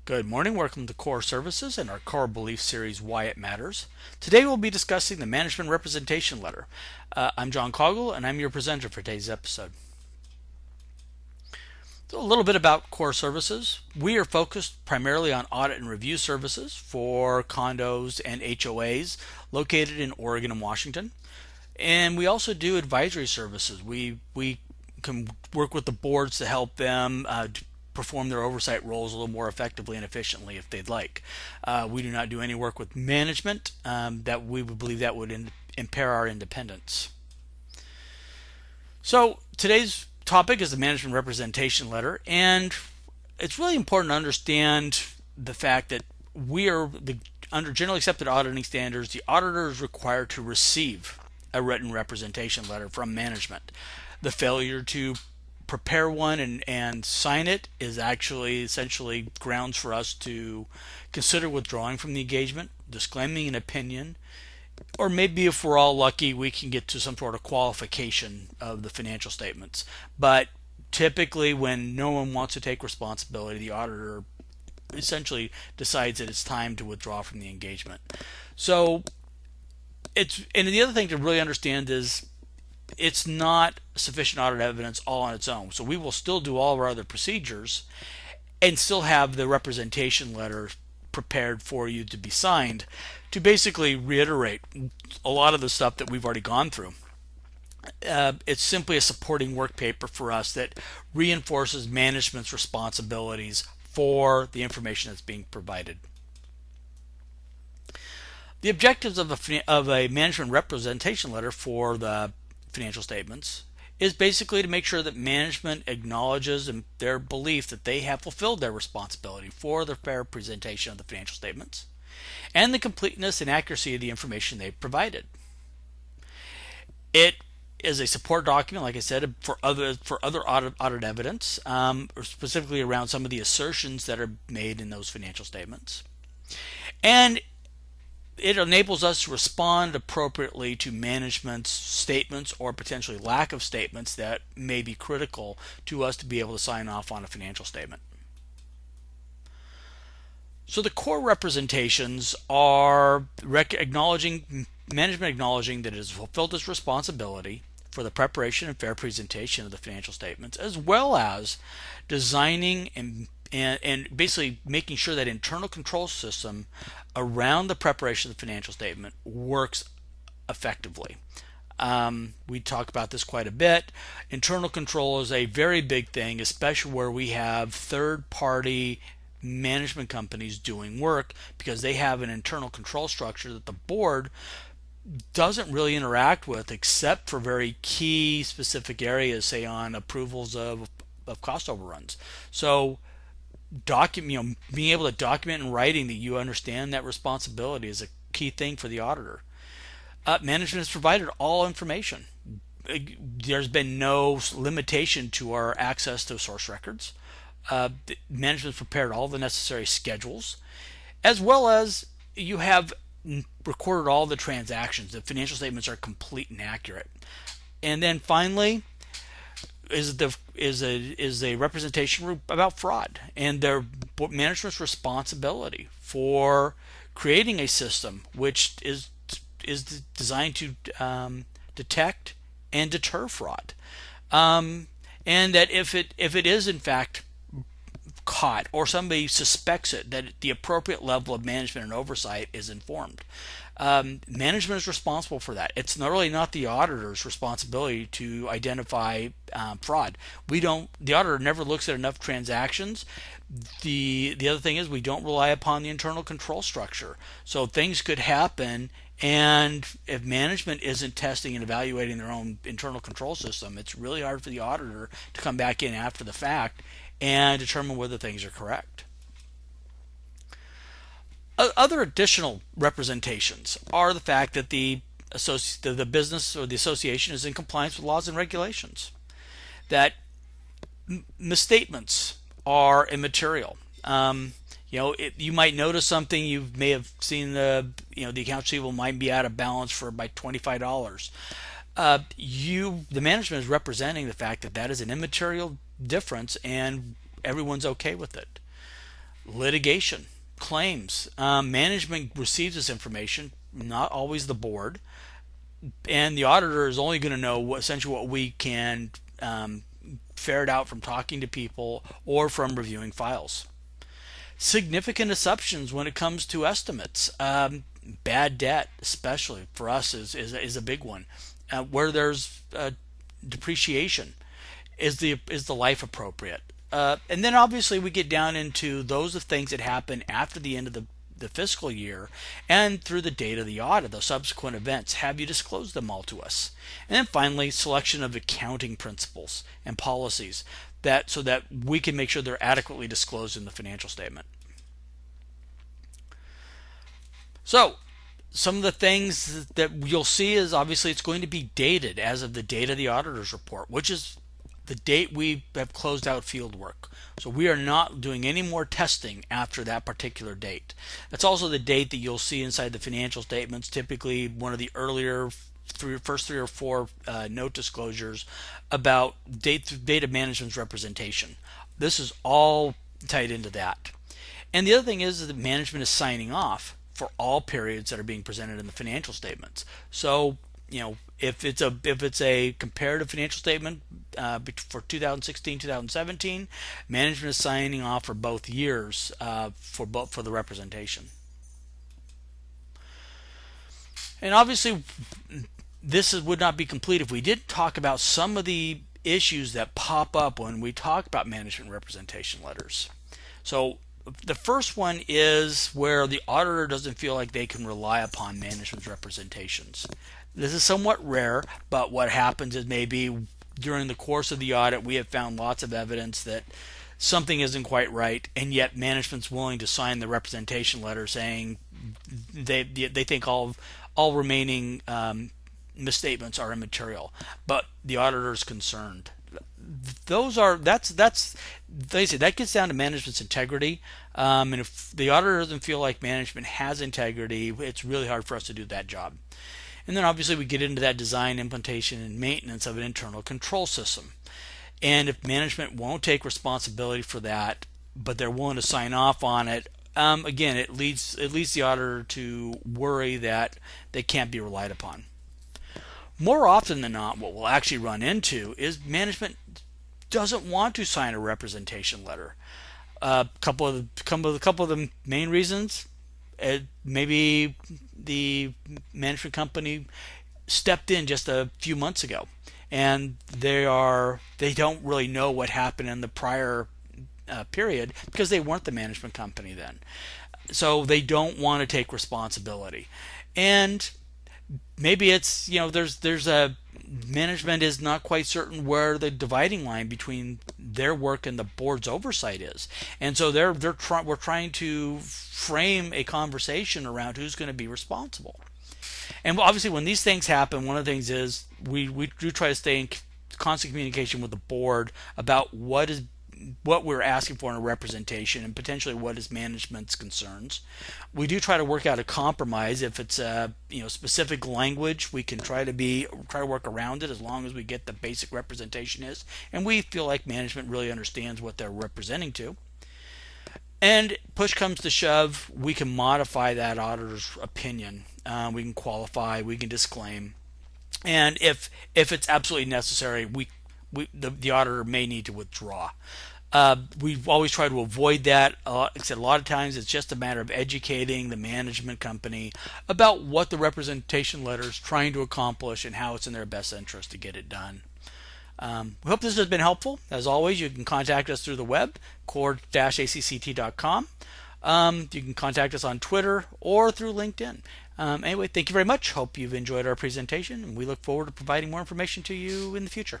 Good morning, welcome to Core Services and our core belief series, Why It Matters. Today we'll be discussing the Management Representation Letter. I'm John Coggle and I'm your presenter for today's episode. So a little bit about Core Services. We are focused primarily on audit and review services for condos and HOAs located in Oregon and Washington. And we also do advisory services. We can work with the boards to help them perform their oversight roles a little more effectively and efficiently if they'd like. We do not do any work with management that we would believe that would impair our independence. So today's topic is the Management Representation Letter, and it's really important to understand the fact that under generally accepted auditing standards, the auditor is required to receive a written representation letter from management. The failure to prepare one and sign it is actually essentially grounds for us to consider withdrawing from the engagement, disclaiming an opinion, or maybe if we're all lucky we can get to some sort of qualification of the financial statements. But typically when no one wants to take responsibility, the auditor essentially decides that it's time to withdraw from the engagement. And the other thing to really understand is it's not sufficient audit evidence all on its own. So we will still do all of our other procedures and still have the representation letter prepared for you to be signed to basically reiterate a lot of the stuff that we've already gone through. It's simply a supporting work paper for us that reinforces management's responsibilities for the information that's being provided. The objectives of a management representation letter for the financial statements is basically to make sure that management acknowledges their belief that they have fulfilled their responsibility for the fair presentation of the financial statements and the completeness and accuracy of the information they provided. It is a support document, like I said, for other audit evidence, specifically around some of the assertions that are made in those financial statements. And it enables us to respond appropriately to management's statements or potentially lack of statements that may be critical to us to be able to sign off on a financial statement. So the core representations are management acknowledging that it has fulfilled its responsibility for the preparation and fair presentation of the financial statements, as well as designing and basically making sure that internal control system around the preparation of the financial statement works effectively. We talk about this quite a bit. Internal control is a very big thing, especially where we have third-party management companies doing work, because they have an internal control structure that the board doesn't really interact with except for very key specific areas, say on approvals of cost overruns. So being able to document in writing that you understand that responsibility is a key thing for the auditor. Management has provided all information. There's been no limitation to our access to source records. Management has prepared all the necessary schedules, as well as you have recorded all the transactions. The financial statements are complete and accurate. And then finally is a representation about fraud and their management's responsibility for creating a system which is designed to detect and deter fraud, and that if it is in fact caught or somebody suspects it, that the appropriate level of management and oversight is informed. Management is responsible for that. It's not the auditor's responsibility to identify fraud. The auditor never looks at enough transactions. The other thing is we don't rely upon the internal control structure. So things could happen, and if management isn't testing and evaluating their own internal control system, it's really hard for the auditor to come back in after the fact and determine whether things are correct. Other additional representations are the fact that the business or the association is in compliance with laws and regulations, that misstatements are immaterial. You might notice something. You may have seen the accounts receivable might be out of balance by $25. The management is representing the fact that that is an immaterial difference and everyone's okay with it. litigation, claims. Management receives this information, not always the board, and the auditor is only going to know essentially what we can ferret out from talking to people or from reviewing files. Significant assumptions when it comes to estimates. Bad debt, especially for us, is a big one. Where there's depreciation, is the life appropriate? And then obviously we get down into those of things that happen after the end of the fiscal year and through the date of the audit, the subsequent events. Have you disclosed them all to us? And then finally, selection of accounting principles and policies so that we can make sure they're adequately disclosed in the financial statement. So some of the things that you'll see is obviously it's going to be dated as of the date of the auditor's report, which is the date we have closed out field work. So we are not doing any more testing after that particular date. That's also the date that you'll see inside the financial statements, typically one of the earlier first three or four note disclosures about data management's representation. This is all tied into that. And the other thing is that management is signing off for all periods that are being presented in the financial statements. So, if it's a comparative financial statement for 2016-2017, management is signing off for both years for the representation. And obviously, this would not be complete if we didn't talk about some of the issues that pop up when we talk about management representation letters. So the first one is where the auditor doesn't feel like they can rely upon management's representations. This is somewhat rare, but what happens is maybe during the course of the audit we have found lots of evidence that something isn't quite right, and yet management's willing to sign the representation letter saying they think all remaining misstatements are immaterial, but the auditor is concerned. That gets down to management's integrity, and if the auditor doesn't feel like management has integrity, it's really hard for us to do that job. And then obviously we get into that design, implementation, and maintenance of an internal control system. And if management won't take responsibility for that, but they're willing to sign off on it, again, it leads the auditor to worry that they can't be relied upon. More often than not, what we'll actually run into is management doesn't want to sign a representation letter. A couple of the main reasons: maybe the management company stepped in just a few months ago, and they don't really know what happened in the prior period because they weren't the management company then, so they don't want to take responsibility. And maybe it's there's a management is not quite certain where the dividing line between their work and the board's oversight is, and so we're trying to frame a conversation around who's going to be responsible. And obviously, when these things happen, one of the things is we do try to stay in constant communication with the board about what we're asking for in a representation and potentially what is management's concerns. We do try to work out a compromise. If it's specific language, we can try to work around it as long as we get the basic representation is, and we feel like management really understands what they're representing to. And push comes to shove, we can modify that auditor's opinion. We can qualify, we can disclaim, and if it's absolutely necessary, the auditor may need to withdraw. We've always tried to avoid that. Like I said, a lot of times it's just a matter of educating the management company about what the representation letter is trying to accomplish and how it's in their best interest to get it done. We hope this has been helpful. As always, you can contact us through the web, core-acct.com. You can contact us on Twitter or through LinkedIn. Anyway, thank you very much. Hope you've enjoyed our presentation, and we look forward to providing more information to you in the future.